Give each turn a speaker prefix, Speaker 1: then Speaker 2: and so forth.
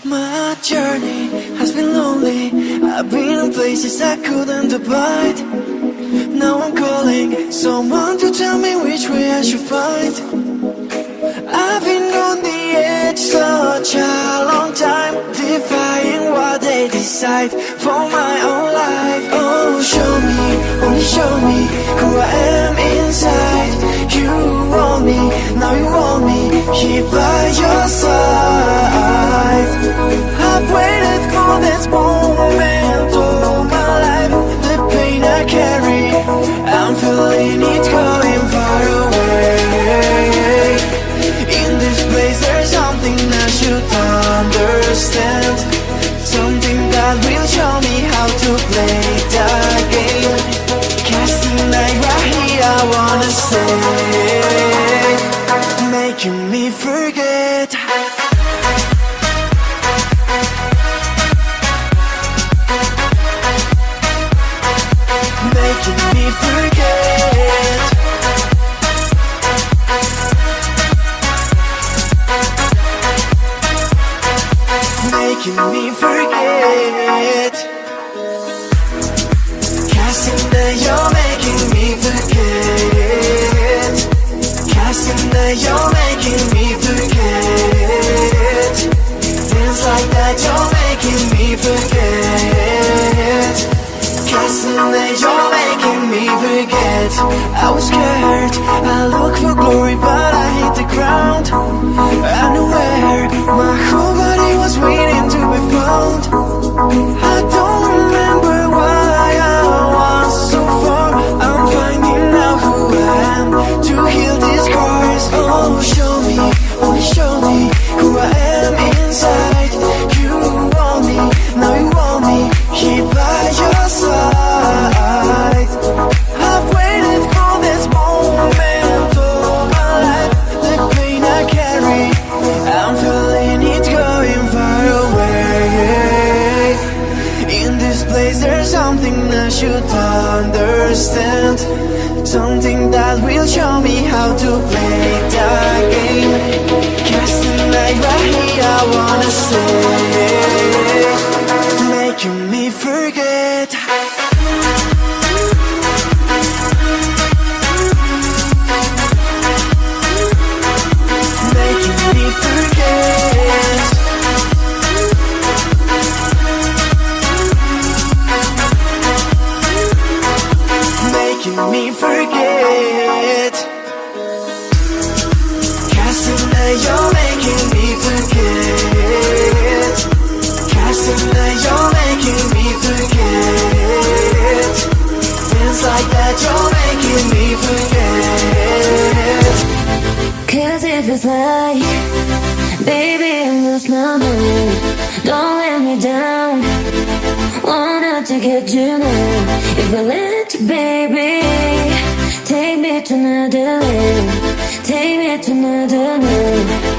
Speaker 1: My journey has been lonely. I've been in places I couldn't abide. Now I'm calling someone to tell me which way I should find. I've been on the edge such a long time, defying what they decide for my own life. Oh, show me, only show me who I am inside. You want me, now you want me here by your side. I've waited for this moment all my life. The pain I carry, I'm feeling it going far away. In this place there's something I should understand, something that will show me how to play the game. Casting night right here, I wanna stay, making me forget. Making me forget. Making me forget. Casting that you're making me forget. Casting that you're making me forget. Things like that you're making me forget. Casting that you're making me forget. I was scared, I looked for glory but I hit the ground. I knew where my whole body was waiting to be found. I don't remember why I was so far. I'm finding out who I am to heal these scars. Oh, show me, only show me who I am inside. You want me, now you want me here by your side. I've waited for this moment all my life. The pain I carry, I'm feeling it going far away. In this place there's something I should understand, something that will show me how to play the game. Casting light right here, I wanna stay, making me forget. Making me forget. Making me forget. Casting that you're making me forget. Casting that you're making me forget. Things like that you're making me forget.
Speaker 2: Cause it feels like, baby, I lost my mind. Don't let me down, wanted to get you now. If I let you, baby, take me to another land, take me to another land.